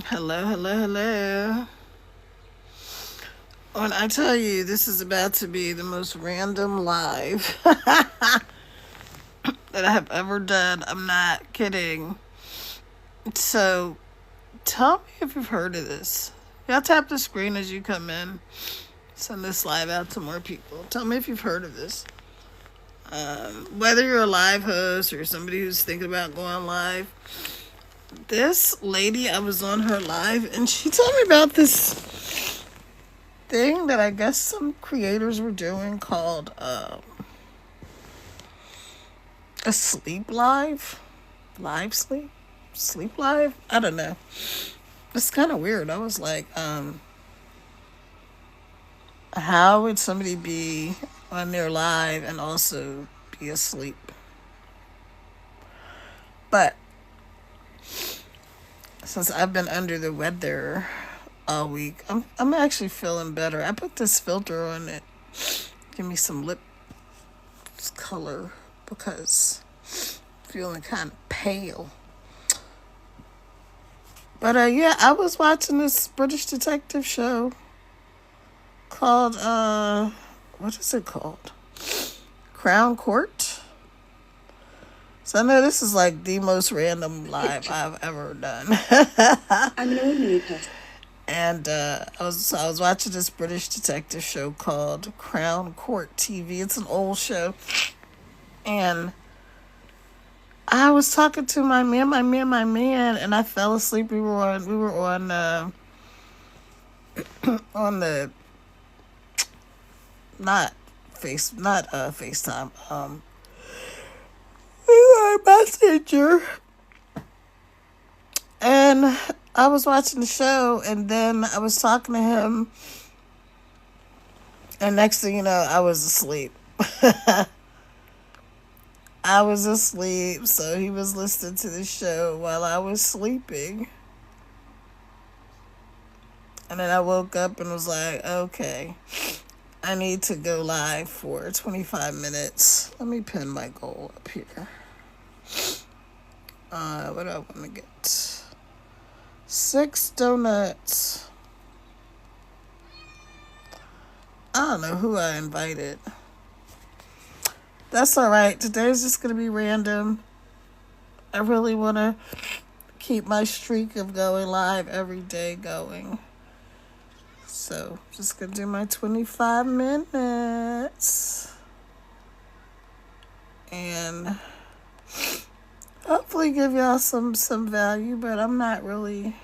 Hello, hello, hello. When I tell you this is about to be the most random live that I have ever done, I'm not kidding. So, tell me if you've heard of this. Y'all tap the screen as you come in. Send this live out to more people. Tell me if you've heard of this. Whether you're a live host or somebody who's thinking about going live, this lady, I was on her live and she told me about this thing that I guess some creators were doing called a sleep live, live sleep, sleep live. I don't know. It's kind of weird. I was like, how would somebody be on their live and also be asleep? But since I've been under the weather all week, I'm actually feeling better. I put this filter on it, give me some lip color because I'm feeling kind of pale. But yeah, I was watching this British detective show called what is it called? Crown Court. So I know this is like the most random live I've ever done. Unknown person. And I was watching this British detective show called Crown Court TV. It's an old show, and I was talking to my man, and I fell asleep. We were on on the not FaceTime. We were Messenger, and I was watching the show, and then I was talking to him, and next thing you know, I was asleep. I was asleep, so he was listening to the show while I was sleeping. And then I woke up and was like, okay, I need to go live for 25 minutes. Let me pin my goal up here. What do I want to get? 6 donuts. I don't know who I invited. That's alright. Today's just going to be random. I really want to keep my streak of going live every day going. So, just going to do my 25 minutes. And hopefully give y'all some value, but I'm not really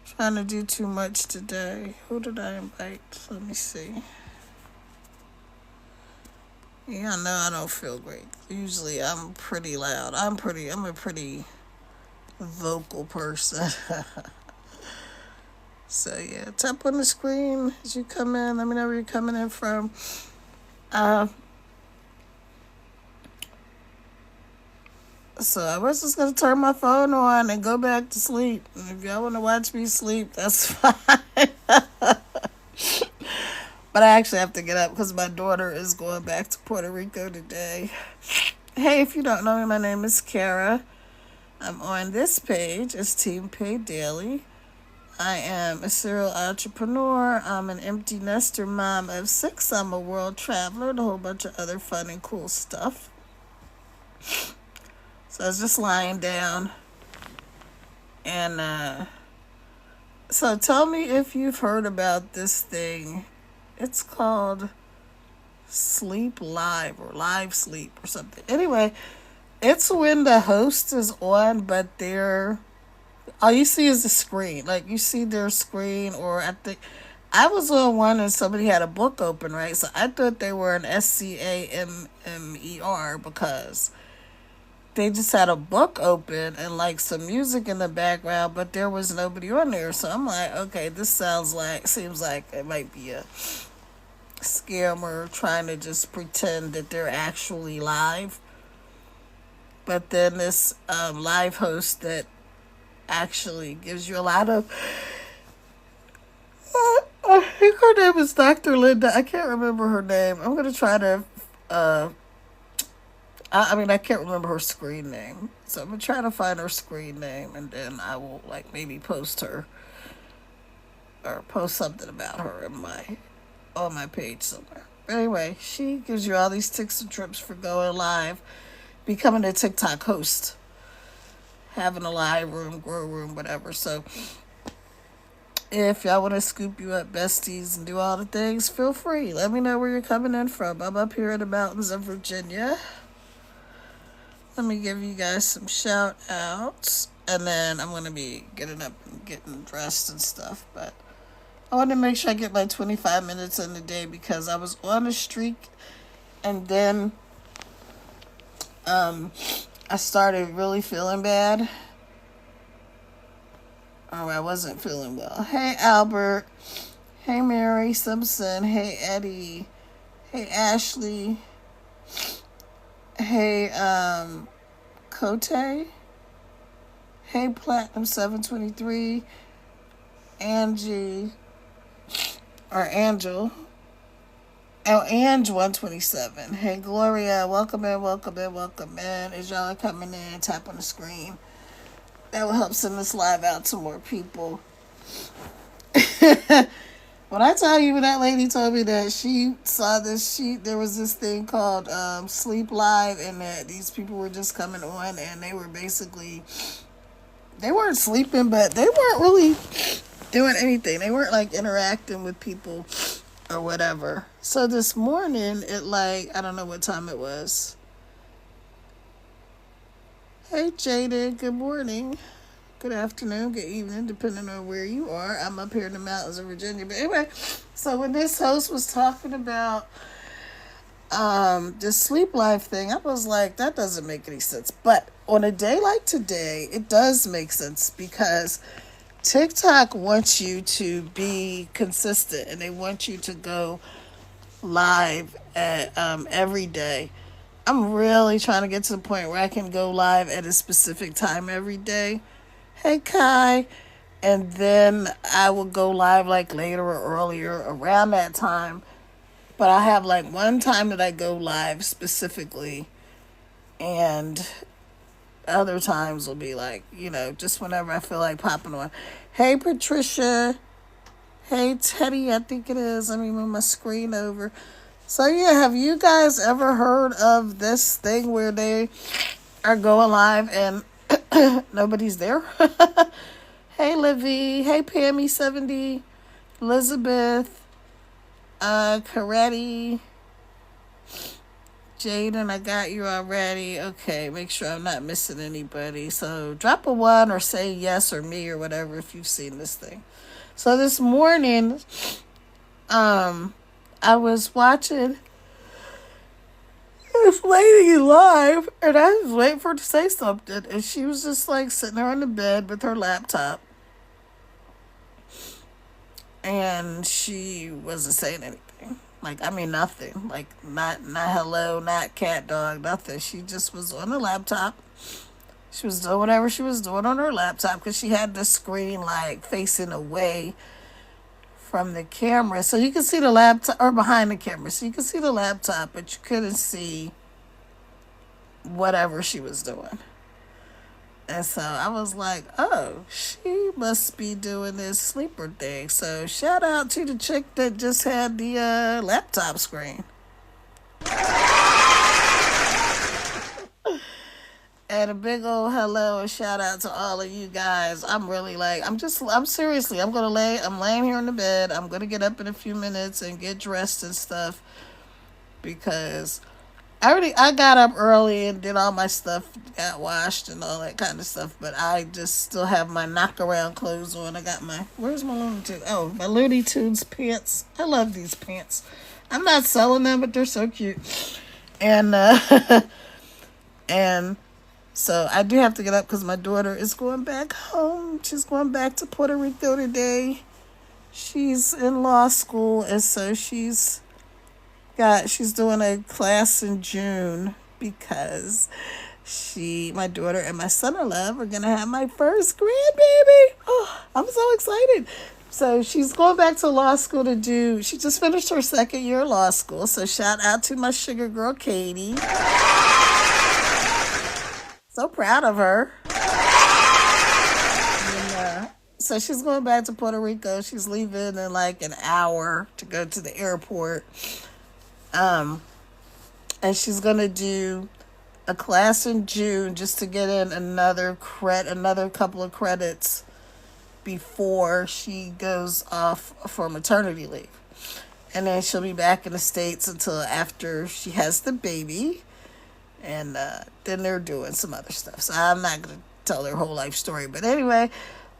trying to do too much today. Who did I invite? Let me see. Yeah, I know I don't feel great. Usually I'm pretty loud. I'm a pretty vocal person. So yeah, tap on the screen as you come in. Let me know where you're coming in from. So I was just gonna turn my phone on and go back to sleep. And if y'all wanna watch me sleep, that's fine. But I actually have to get up because my daughter is going back to Puerto Rico today. Hey, if you don't know me, my name is Kara. I'm on this page as Team Paid Daily. I am a serial entrepreneur. I'm an empty nester mom of 6. I'm a world traveler and a whole bunch of other fun and cool stuff. So I was just lying down. And so tell me if you've heard about this thing. It's called Sleep Live or Live Sleep or something. Anyway, it's when the host is on, but they're all you see is the screen. Like you see their screen, or I was on one and somebody had a book open, right? So I thought they were an SCAMMER because they just had a book open and like some music in the background, but there was nobody on there. So I'm like, okay, this seems like it might be a scammer trying to just pretend that they're actually live. But then this live host that actually gives you a lot of. I think her name is Dr. Linda. I can't remember her name. I'm gonna try to I mean, I can't remember her screen name. So I'm going to try to find her screen name, and then I will, like, maybe post her or post something about her on my page somewhere. But anyway, she gives you all these tips and trips for going live, becoming a TikTok host, having a live room, grow room, whatever. So if y'all want to scoop you up, besties, and do all the things, feel free. Let me know where you're coming in from. I'm up here in the mountains of Virginia. Let me give you guys some shout outs. And then I'm going to be getting up and getting dressed and stuff. But I want to make sure I get my 25 minutes in the day because I was on a streak. And then I started really feeling bad. Oh, I wasn't feeling well. Hey, Albert. Hey, Mary Simpson. Hey, Eddie. Hey, Ashley. Hey, Cote. Hey, Platinum 723. Angie. Or Angel. Oh, Ange 127. Hey, Gloria. Welcome in, welcome in, welcome in. As y'all are coming in, tap on the screen. That will help send this live out to more people. When I tell you, that lady told me that she saw this there was this thing called Sleep Live, and that these people were just coming on, and they were basically, they weren't sleeping, but they weren't really doing anything. They weren't like interacting with people or whatever. So this morning, I don't know what time it was. Hey, Jaden, good morning, good afternoon, good evening, depending on where you are. I'm up here in the mountains of Virginia. But anyway, so when this host was talking about this sleep life thing, I was like, that doesn't make any sense. But on a day like today, it does make sense because TikTok wants you to be consistent and they want you to go live at every day. I'm really trying to get to the point where I can go live at a specific time every day. Hey, Kai. And then I will go live like later or earlier around that time. But I have like one time that I go live specifically. And other times will be like, just whenever I feel like popping on. Hey, Patricia. Hey, Teddy, I think it is. Let me move my screen over. So, yeah, have you guys ever heard of this thing where they are going live and nobody's there? Hey, Livy. Hey, Pammy70. Elizabeth. Karetti. Jaden, I got you already. Okay, make sure I'm not missing anybody. So, drop a 1 or say yes or me or whatever if you've seen this thing. So, this morning, I was watching this lady live, and I was waiting for her to say something, and she was just like sitting there on the bed with her laptop, and she wasn't saying anything. Nothing. Like, not hello, not cat, dog, nothing. She just was on the laptop. She was doing whatever she was doing on her laptop because she had the screen like facing away from the camera, so you can see the laptop, or behind the camera, so you can see the laptop, but you couldn't see whatever she was doing. And so I was like, oh, she must be doing this sleeper thing. So shout out to the chick that just had the laptop screen. And a big old hello and shout out to all of you guys. I'm really I'm seriously, I'm laying here in the bed. I'm going to get up in a few minutes and get dressed and stuff because I got up early and did all my stuff, got washed and all that kind of stuff, but I just still have my knock around clothes on. I got where's my Looney Tunes? Oh, my Looney Tunes pants. I love these pants. I'm not selling them, but they're so cute. And, and so I do have to get up because my daughter is going back home. She's going back to Puerto Rico today. She's in law school, and so she's doing a class in June because my daughter and my son-in-law are going to have my first grandbaby. Oh, I'm so excited. So she's going back to law school she just finished her second year of law school. So shout out to my sugar girl, Katie. So proud of her. So she's going back to Puerto Rico. She's leaving in like an hour to go to the airport. And she's going to do a class in June just to get in another couple of credits before she goes off for maternity leave. And then she'll be back in the States until after she has the baby. And then they're doing some other stuff. So I'm not going to tell their whole life story. But anyway,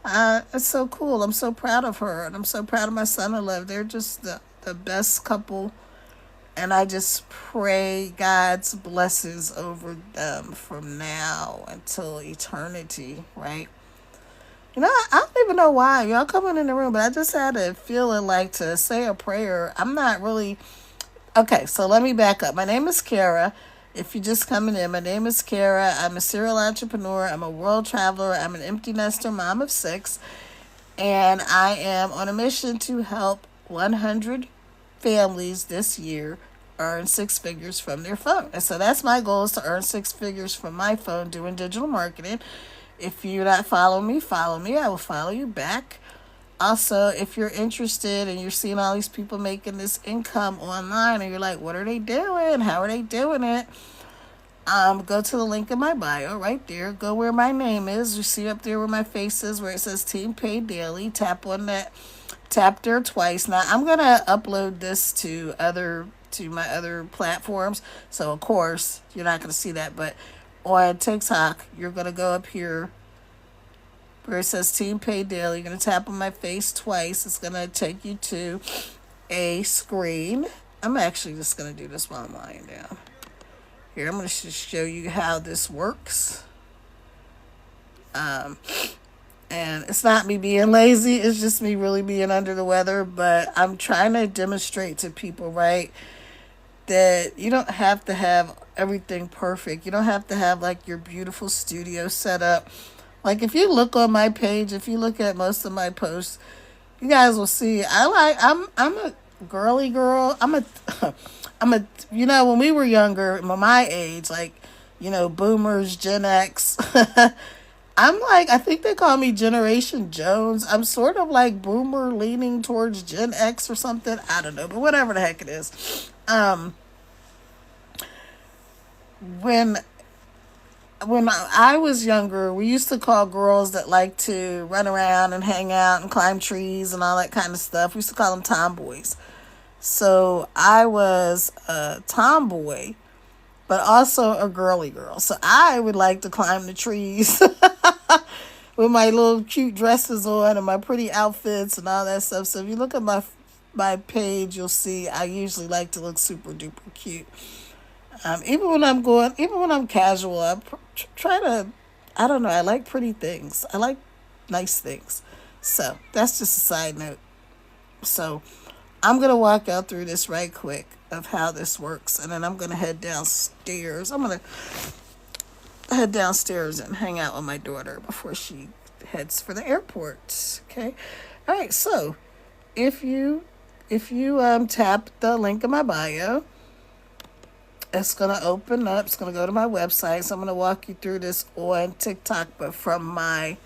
it's so cool. I'm so proud of her. And I'm so proud of my son-in-law. They're just the best couple. And I just pray God's blessings over them from now until eternity, right? You know, I don't even know why. Y'all coming in the room, but I just had a feeling like to say a prayer. I'm not really... Okay, so let me back up. My name is Kara. If you're just coming in, my name is Kara. I'm a serial entrepreneur. I'm a world traveler. I'm an empty nester mom of 6. And I am on a mission to help 100 families this year earn 6 figures from their phone. And so that's my goal, is to earn 6 figures from my phone doing digital marketing. If you're not following me, follow me. I will follow you back. Also, if you're interested and you're seeing all these people making this income online and you're like, what are they doing? How are they doing it? Go to the link in my bio right there. Go where my name is. You see up there where my face is, where it says Team Pay Daily. Tap on that. Tap there twice. Now, I'm going to upload this to my other platforms. So, of course, you're not going to see that. But on TikTok, you're going to go up here where it says Team Pay Daily. You're going to tap on my face twice. It's going to take you to a screen. I'm actually just going to do this while I'm lying down. Here, I'm going to show you how this works. And it's not me being lazy. It's just me really being under the weather. But I'm trying to demonstrate to people, right, that you don't have to have everything perfect. You don't have to have like your beautiful studio set up. Like if you look on my page, if you look at most of my posts, you guys will see I'm a girly girl. I'm a you know, when we were younger, my age, like, you know, boomers, Gen X, I think they call me Generation Jones. I'm sort of like boomer leaning towards Gen X or something. I don't know, but whatever the heck it is. When I was younger, we used to call girls that like to run around and hang out and climb trees and all that kind of stuff, we used to call them tomboys. So I was a tomboy, but also a girly girl. So I would like to climb the trees with my little cute dresses on and my pretty outfits and all that stuff. So if you look at my page, you'll see I usually like to look super duper cute. Even when I'm casual, I try to, I don't know, I like pretty things. I like nice things. So that's just a side note. So I'm going to walk out through this right quick of how this works. And then I'm going to head downstairs. I'm going to head downstairs and hang out with my daughter before she heads for the airport. Okay. All right. So if you tap the link in my bio, it's going to open up. It's going to go to my website. So I'm going to walk you through this on TikTok, but from my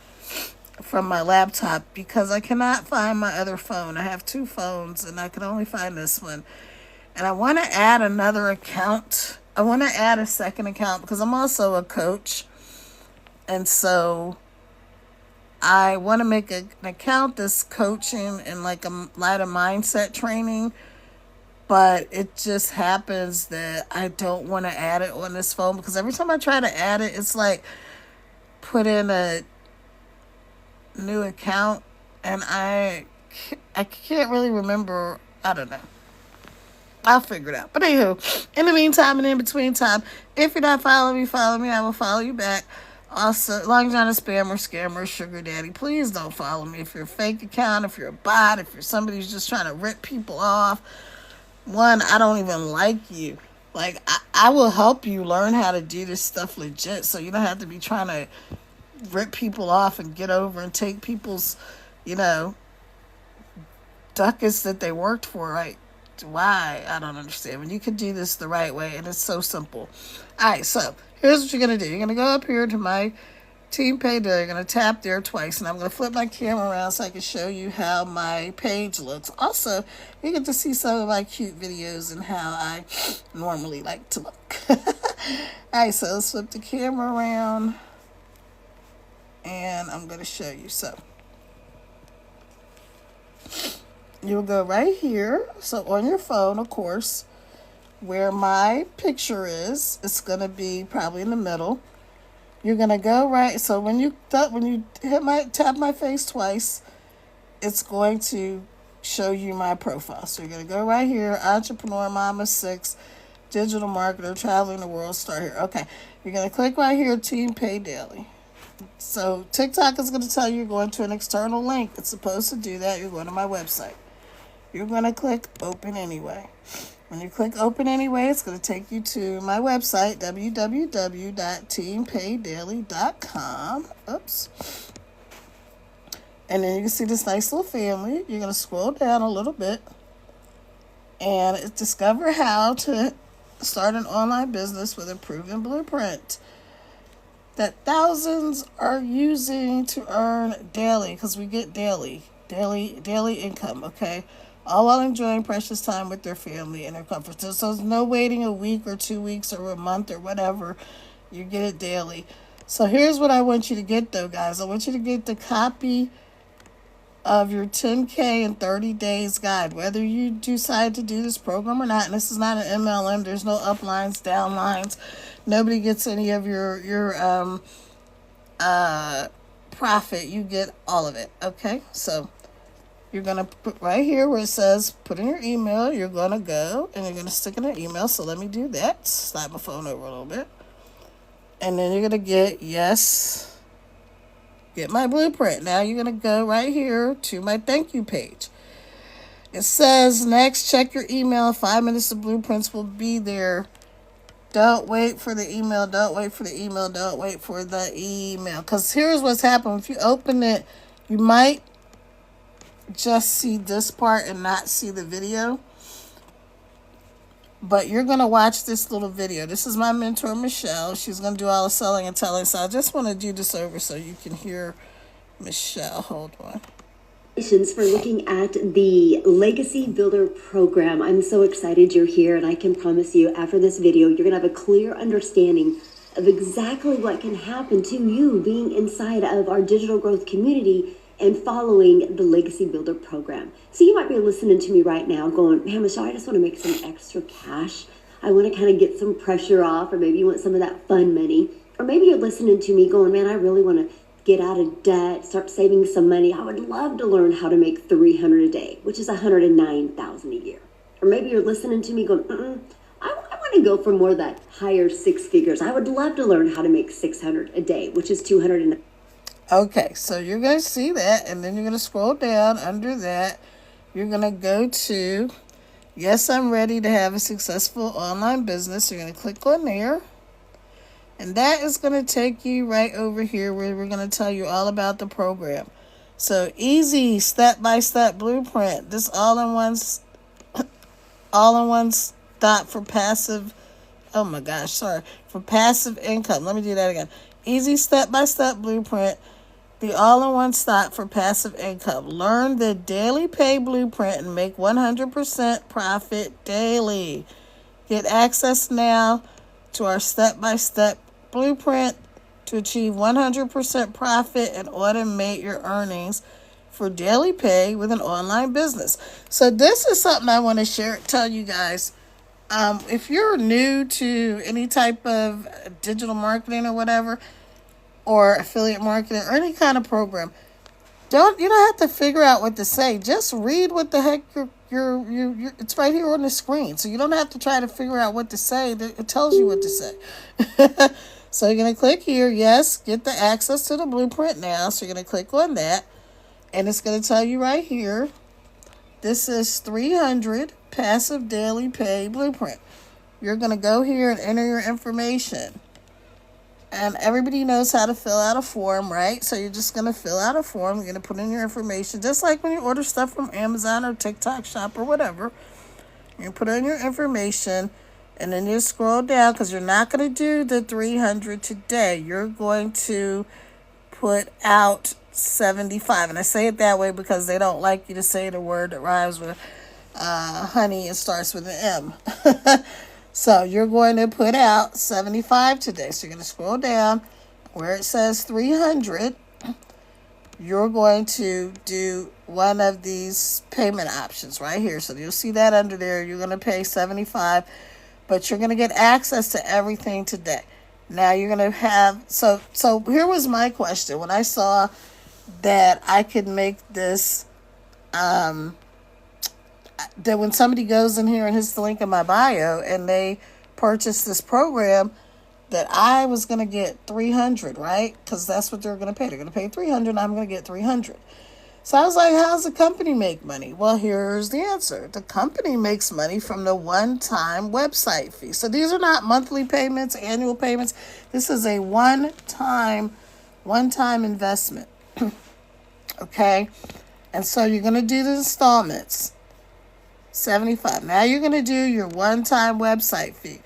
laptop, because I cannot find my other phone. I have 2 phones and I can only find this one. And I want to add another account. I want to add a second account because I'm also a coach. And so I want to make an account that's coaching and like a lot of mindset training. But it just happens that I don't want to add it on this phone because every time I try to add it, it's like put in a new account and I can't really remember. I don't know. I'll figure it out. But anywho, in the meantime and in between time, if you're not following me, follow me. I will follow you back. Also, as long as you're not a spammer, scammer, sugar daddy, please don't follow me. If you're a fake account, if you're a bot, if you're somebody who's just trying to rip people off, one, I don't even like you. Like, I will help you learn how to do this stuff legit so you don't have to be trying to rip people off and get over and take people's, ducats that they worked for, right? Why? I don't understand. When you can do this the right way, and it's so simple. All right, so here's what you're going to do. You're going to go up here to my Team Pay Daily. You're going to tap there twice, and I'm going to flip my camera around so I can show you how my page looks. Also, you get to see some of my cute videos and how I normally like to look. Alright, so let's flip the camera around, and I'm going to show you. So you'll go right here. So on your phone, of course, where my picture is, it's going to be probably in the middle. You're going to go right. So when you tap my face twice, it's going to show you my profile. So you're going to go right here, Entrepreneur Mama 6, Digital Marketer, Traveling the World, start here. Okay. You're going to click right here, Team Pay Daily. So TikTok is going to tell you you're going to an external link. It's supposed to do that. You're going to my website. You're going to click Open Anyway. When you click Open Anyway, it's going to take you to my website, www.teampaydaily.com. Oops. And then you can see this nice little family. You're going to scroll down a little bit. And it's discover how to start an online business with a proven blueprint that thousands are using to earn daily, because we get daily income, okay? All while enjoying precious time with their family and their comfort. So there's no waiting a week or 2 weeks or a month or whatever. You get it daily. So here's what I want you to get, though, guys. I want you to get the copy of your 10K in 30 days guide, whether you decide to do this program or not. And this is not an MLM. There's no uplines, downlines. Nobody gets any of your profit. You get all of it, okay? So you're going to put right here where it says put in your email. You're going to go and you're going to stick in an email. So let me do that. Slide my phone over a little bit. And then you're going to get get my blueprint. Now you're going to go right here to my thank you page. It says next, check your email. 5 minutes of blueprints will be there. Don't wait for the email. Don't wait for the email. Don't wait for the email. Because here's what's happened. If you open it, you might just see this part and not see the video. But you're going to watch this little video. This is my mentor, Michelle. She's going to do all the selling and telling. So I just want to do this over so you can hear Michelle. Hold on. For looking at the Legacy Builder program. I'm so excited you're here, and I can promise you after this video you're going to have a clear understanding of exactly what can happen to you being inside of our digital growth community and following the Legacy Builder program. So you might be listening to me right now going, man, Michelle, I just want to make some extra cash. I want to kind of get some pressure off, or maybe you want some of that fun money. Or maybe you're listening to me going, man, I really want to get out of debt, start saving some money. I would love to learn how to make $300 a day, which is $109,000 a year. Or maybe you're listening to me going, I want to go for more of that higher six figures. I would love to learn how to make $600 a day, which is $209. Okay, so you're going to see that, and then you're going to scroll down under that. You're going to go to, yes, I'm ready to have a successful online business. You're going to click on there. And that is going to take you right over here where we're going to tell you all about the program. So easy, step-by-step blueprint. This all-in-one stop for passive, for passive income. Let me do that again. Easy step-by-step blueprint. The all-in-one stop for passive income. Learn the daily pay blueprint and make 100% profit daily. Get access now to our step-by-step blueprint to achieve 100% profit and automate your earnings for daily pay with an online business. So this is something I want to tell you guys. If you're new to any type of digital marketing or whatever, or affiliate marketing or any kind of program, you don't have to figure out what to say. Just read what the heck it's right here on the screen. So you don't have to try to figure out what to say. It tells you what to say. So you're going to click here. Yes, get the access to the blueprint now. So you're going to click on that. And it's going to tell you right here, this is 300 passive daily pay blueprint. You're going to go here and enter your information. And everybody knows how to fill out a form, right? So you're just going to fill out a form. You're going to put in your information, just like when you order stuff from Amazon or TikTok Shop or whatever. You put in your information. And then you scroll down because you're not going to do the 300 today. You're going to put out 75. And I say it that way because they don't like you to say the word that rhymes with honey and starts with an M. So you're going to put out 75 today. So you're going to scroll down where it says 300. You're going to do one of these payment options right here. So you'll see that under there. You're going to pay 75, but you're going to get access to everything today. Now you're going to have, so here was my question. When I saw that I could make this, that when somebody goes in here and hits the link in my bio and they purchase this program, that I was going to get 300, right? Because that's what they're going to pay. They're going to pay 300 and I'm going to get 300. So I was like, how's the company make money? Well, here's the answer. The company makes money from the one-time website fee. So these are not monthly payments, annual payments. This is a one-time investment. Okay? And so you're going to do the installments. 75. Now you're going to do your one-time website fee.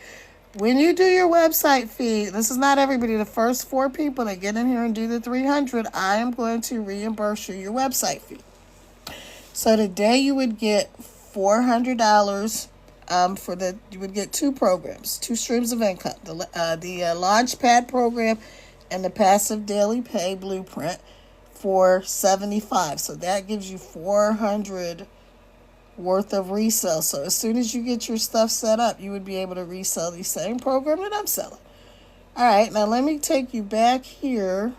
When you do your website fee, this is not everybody. The first 4 people that get in here and do the 300, I am going to reimburse you your website fee. So today you would get $400 you would get 2 programs, 2 streams of income. The Launchpad program and the Passive Daily Pay Blueprint for 75. So that gives you 400 worth of resale. So as soon as you get your stuff set up, you would be able to resell the same program that I'm selling. All right, now let me take you back here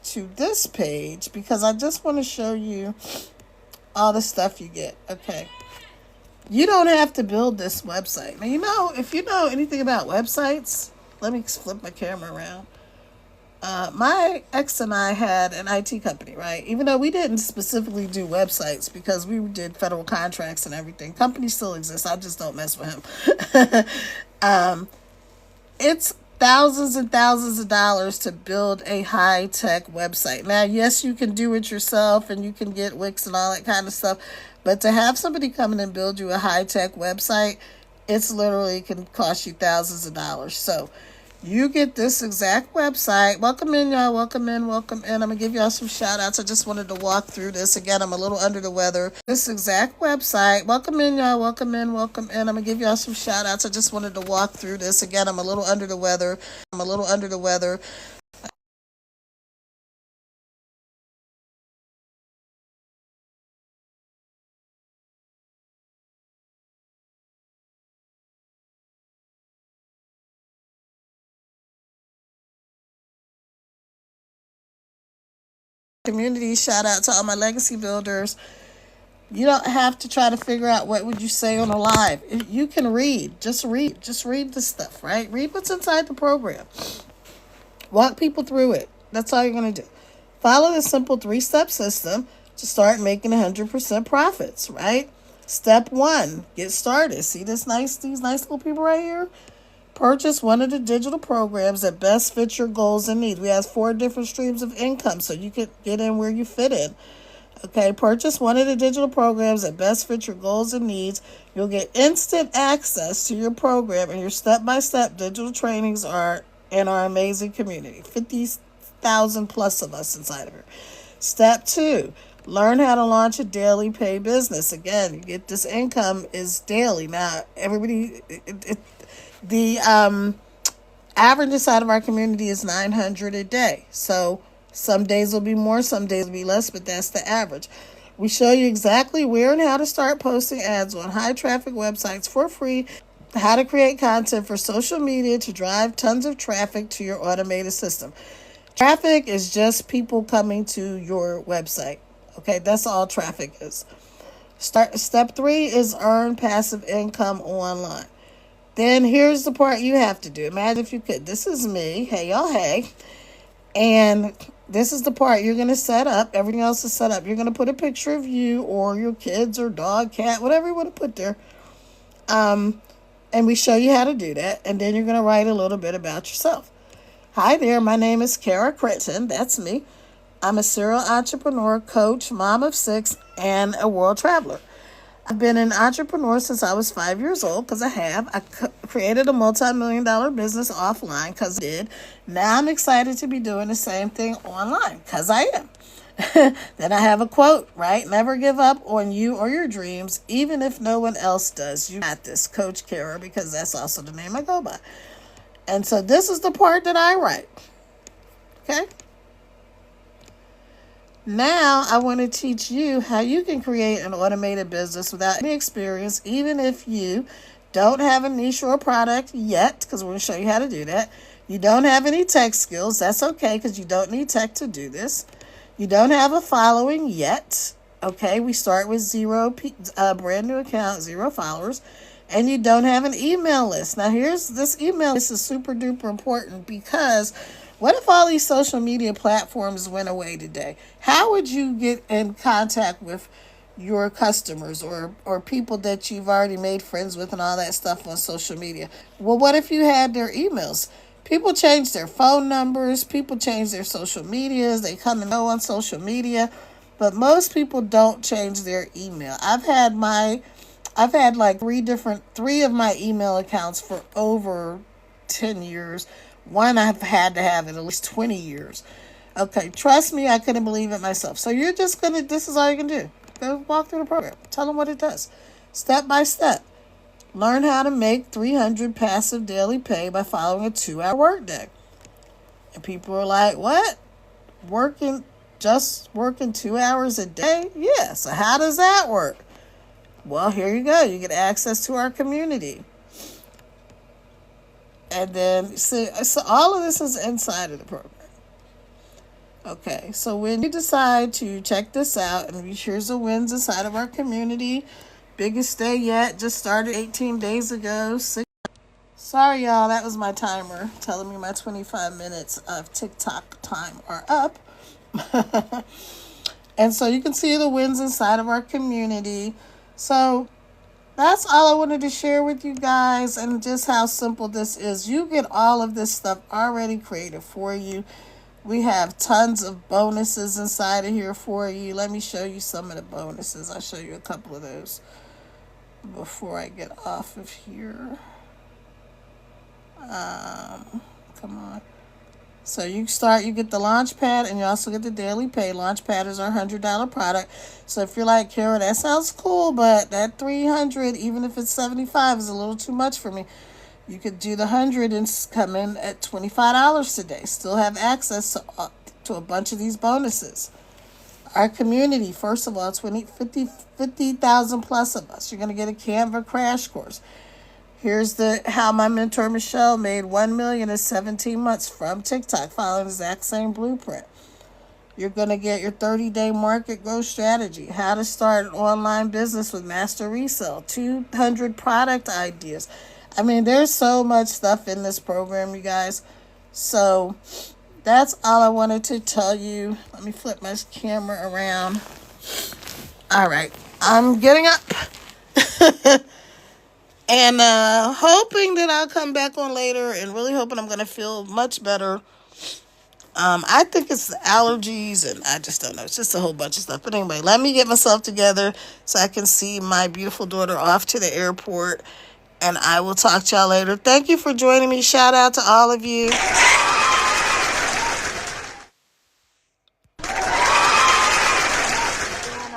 to this page because I just want to show you all the stuff you get. Okay. You don't have to build this website. Now, if you know anything about websites, let me flip my camera around. My ex and I had an IT company, right? Even though we didn't specifically do websites because we did federal contracts and everything. Company still exists. I just don't mess with him. It's thousands and thousands of dollars to build a high-tech website. Now, yes, you can do it yourself and you can get Wix and all that kind of stuff. But to have somebody come in and build you a high-tech website, it's literally can cost you thousands of dollars. So you get this exact website. Welcome in, y'all. Welcome in. Welcome in. I'm going to give y'all some shout outs. I just wanted to walk through this. Again, I'm a little under the weather. This exact website. Welcome in, y'all. Welcome in. Welcome in. I'm going to give y'all some shout outs. I just wanted to walk through this. Again, I'm a little under the weather. Community shout out to all my legacy builders. You don't have to try to figure out what would you say on a live. You can read. Just read the stuff, right? Read what's inside the program. Walk people through it. That's all you're going to do. Follow the simple 3-step system to start making 100% profits, right? Step 1, get started. See these nice little people right here? Purchase one of the digital programs that best fit your goals and needs. We have 4 different streams of income so you can get in where you fit in. Okay, purchase one of the digital programs that best fit your goals and needs. You'll get instant access to your program and your step-by-step digital trainings are in our amazing community. 50,000 plus of us inside of here. Step 2, learn how to launch a daily pay business. Again, you get this income is daily. Now, everybody... The average inside of our community is $900 a day. So some days will be more, some days will be less, but that's the average. We show you exactly where and how to start posting ads on high traffic websites for free, how to create content for social media to drive tons of traffic to your automated system. Traffic is just people coming to your website. Okay, that's all traffic is. Step 3 is earn passive income online. Then here's the part you have to do. Imagine if you could. This is me. Hey, y'all, hey. And this is the part you're going to set up. Everything else is set up. You're going to put a picture of you or your kids or dog, cat, whatever you want to put there. And we show you how to do that. And then you're going to write a little bit about yourself. Hi there. My name is Kara Critton. That's me. I'm a serial entrepreneur, coach, mom of 6, and a world traveler. I've been an entrepreneur since I was 5 years old, because I have. I created a multi-million-dollar business offline because I did. Now I'm excited to be doing the same thing online because I am. Then I have a quote, right? Never give up on you or your dreams, even if no one else does. You got this, Coach Kara, because that's also the name I go by. And so this is the part that I write. Okay? Now I want to teach you how you can create an automated business without any experience, even if you don't have a niche or a product yet, because we're going to show you how to do that. You don't have any tech skills. That's okay, because you don't need tech to do this. You don't have a following yet. Okay, we start with zero, brand new account, 0 followers. And you don't have an email list. Now here's this email list is super duper important, because what if all these social media platforms went away today? How would you get in contact with your customers or people that you've already made friends with and all that stuff on social media? Well, what if you had their emails? People change their phone numbers. People change their social medias. They come and go on social media. But most people don't change their email. I've had like three of my email accounts for over 10 years. One I've had to have it at least 20 years. Okay, trust me, I couldn't believe it myself. So this is all you can do. Go walk through the program. Tell them what it does. Step by step. Learn how to make 300 passive daily pay by following a 2-hour workday. And people are like, what? Working 2 hours a day? Yeah, so how does that work? Well, here you go. You get access to our community. And then, so all of this is inside of the program. Okay, so when you decide to check this out, and here's the wins inside of our community. Biggest day yet, just started 18 days ago. Sorry, y'all, that was my timer telling me my 25 minutes of TikTok time are up. And so you can see the wins inside of our community. So that's all I wanted to share with you guys, and just how simple this is. You get all of this stuff already created for you. We have tons of bonuses inside of here for you. Let me show you some of the bonuses. I'll show you a couple of those before I get off of here. Come on. So you get the Launchpad, and you also get the daily pay. Launchpad is our $100 product. So if you're like, Kara, that sounds cool, but that 300, even if it's 75, is a little too much for me. You could do the 100 and come in at $25 today. Still have access to a bunch of these bonuses. Our community, first of all, 50,000 plus of us. You're going to get a Canva crash course. Here's how my mentor Michelle made $1 million in 17 months from TikTok, following the exact same blueprint. You're going to get your 30-day market growth strategy, how to start an online business with master resale, 200 product ideas. I mean, there's so much stuff in this program, you guys. So that's all I wanted to tell you. Let me flip my camera around. All right, I'm getting up. And hoping that I'll come back on later, and really hoping I'm going to feel much better. I think it's the allergies, and I just don't know. It's just a whole bunch of stuff. But anyway, let me get myself together so I can see my beautiful daughter off to the airport. And I will talk to y'all later. Thank you for joining me. Shout out to all of you.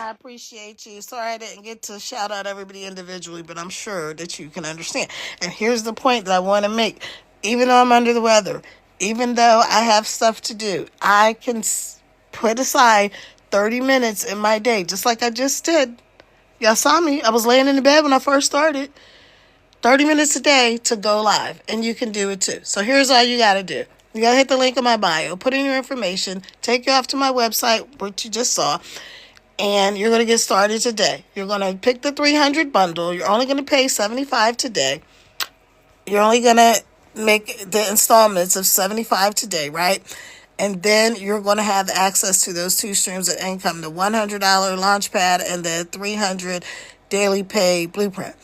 Appreciate you. Sorry I didn't get to shout out everybody individually, but I'm sure that you can understand. And here's the point that I want to make. Even though I'm under the weather, even though I have stuff to do, I can put aside 30 minutes in my day, just like I just did. Y'all saw me. I was laying in the bed when I first started. 30 minutes a day to go live, and you can do it too. So here's all you got to do. You got to hit the link in my bio, put in your information, take you off to my website, which you just saw, and you're going to get started today. You're going to pick the 300 bundle. You're only going to pay $75 today. You're only going to make the installments of $75 today, right? And then you're going to have access to those 2 streams of income, the $100 Launchpad and the 300 daily pay blueprint.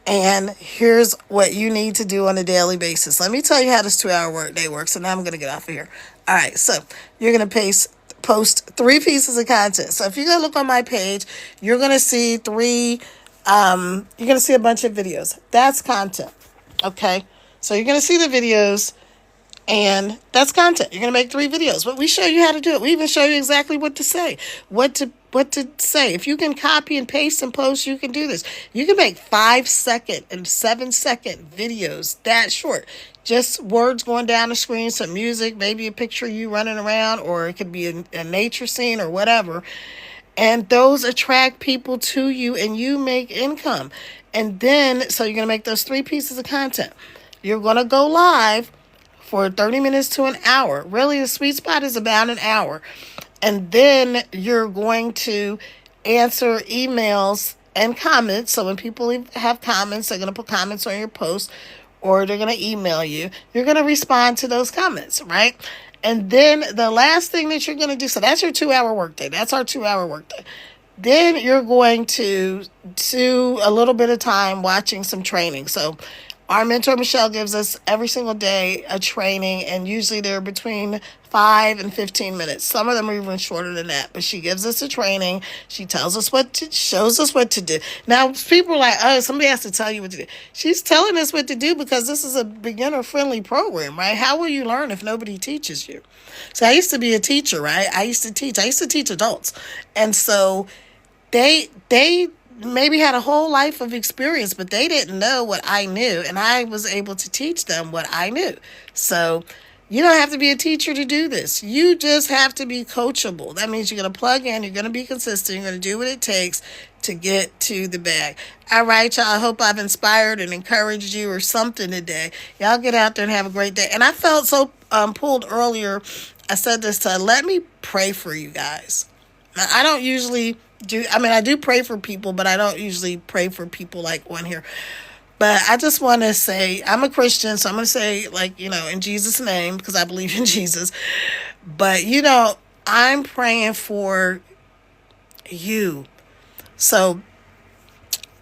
And here's what you need to do on a daily basis. Let me tell you how this 2-hour workday works, and now I'm going to get off of here. All right, so you're going to post 3 pieces of content. So if you're going to look on my page, you're going to see 3 You're going to see a bunch of videos. That's content. Okay? So you're going to see the videos, and that's content. You're going to make 3 videos. But we show you how to do it. We even show you exactly what to say. What to say. If you can copy and paste and post, you can do this. You can make 5-second and 7-second videos that short. Just words going down the screen, some music, maybe a picture of you running around, or it could be a nature scene or whatever. And those attract people to you, and you make income. And then, so you're going to make those 3 pieces of content. You're going to go live for 30 minutes to an hour. Really, the sweet spot is about an hour. And then you're going to answer emails and comments. So when people have comments, they're going to put comments on your post, or they're going to email you. You're going to respond to those comments, right? And then the last thing that you're going to do, so that's your 2-hour workday. That's our 2-hour workday. Then you're going to do a little bit of time watching some training. So our mentor, Michelle, gives us every single day a training, and usually they're between 5 and 15 minutes. Some of them are even shorter than that, but she gives us a training. She tells us shows us what to do. Now, people are like, oh, somebody has to tell you what to do. She's telling us what to do because this is a beginner-friendly program, right? How will you learn if nobody teaches you? So I used to be a teacher, right? I used to teach adults. And so they maybe had a whole life of experience, but they didn't know what I knew, and I was able to teach them what I knew. So you don't have to be a teacher to do this. You just have to be coachable. That means you're going to plug in, you're going to be consistent, you're going to do what it takes to get to the bag. All right, y'all, I hope I've inspired and encouraged you or something today. Y'all get out there and have a great day. And I felt so pulled earlier. I said this to let me pray for you guys. Now, I don't usually I do pray for people, but I don't usually pray for people like on here. But I just want to say, I'm a Christian, so I'm going to say, in Jesus' name, because I believe in Jesus. But, I'm praying for you. So,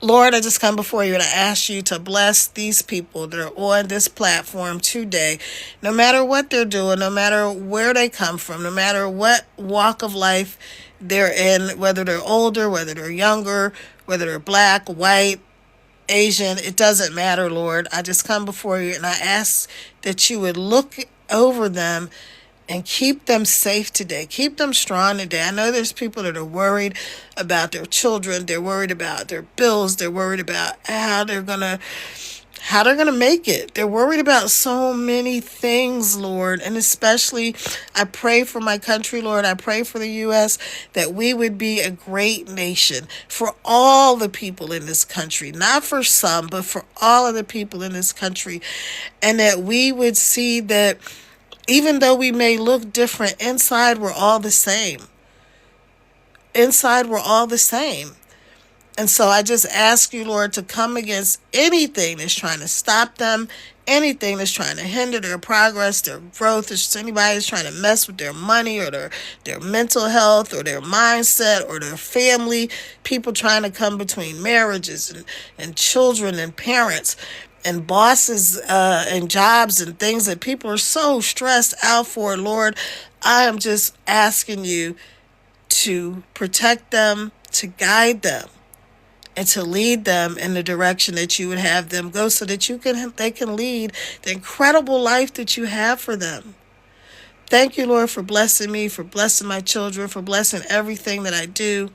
Lord, I just come before you and I ask you to bless these people that are on this platform today, no matter what they're doing, no matter where they come from, no matter what walk of life they're in, whether they're older, whether they're younger, whether they're black, white, Asian, it doesn't matter, Lord. I just come before you and I ask that you would look over them and keep them safe today. Keep them strong today. I know there's people that are worried about their children. They're worried about their bills. They're worried about how they're gonna make it. They're worried about so many things, Lord. And especially, I pray for my country, Lord. I pray for the U.S. that we would be a great nation for all the people in this country. Not for some, but for all of the people in this country. And that we would see that even though we may look different, inside we're all the same. Inside we're all the same. And so I just ask you, Lord, to come against anything that's trying to stop them, anything that's trying to hinder their progress, their growth, if anybody that's trying to mess with their money or their mental health or their mindset or their family, people trying to come between marriages and children and parents and bosses and jobs and things that people are so stressed out for, Lord. I am just asking you to protect them, to guide them, and to lead them in the direction that you would have them go so that they can lead the incredible life that you have for them. Thank you, Lord, for blessing me, for blessing my children, for blessing everything that I do.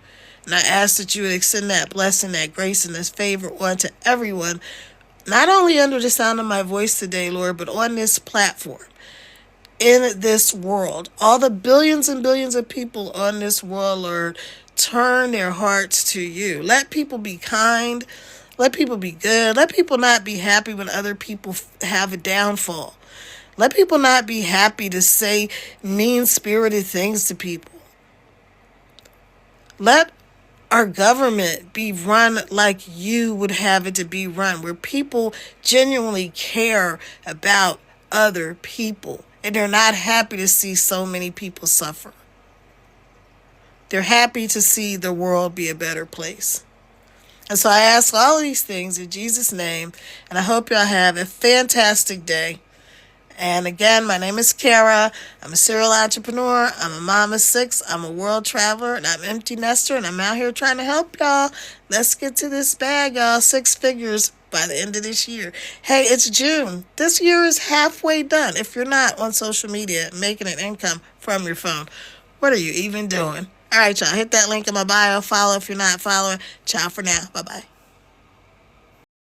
And I ask that you would extend that blessing, that grace, and this favor on to everyone, not only under the sound of my voice today, Lord, but on this platform, in this world. All the billions and billions of people on this world, Lord, turn their hearts to you. Let people be kind. Let people be good. Let people not be happy when other people have a downfall. Let people not be happy to say mean-spirited things to people. Let our government be run like you would have it to be run, where people genuinely care about other people and they're not happy to see so many people suffer. They're happy to see the world be a better place. And so I ask all of these things in Jesus' name, and I hope y'all have a fantastic day. And again, my name is Kara. I'm a serial entrepreneur. I'm a mom of 6. I'm a world traveler, and I'm an empty nester, and I'm out here trying to help y'all. Let's get to this bag, y'all. 6 figures by the end of this year. Hey, it's June. This year is halfway done. If you're not on social media making an income from your phone, what are you even doing? All right, y'all. Hit that link in my bio. Follow if you're not following. Ciao for now. Bye-bye.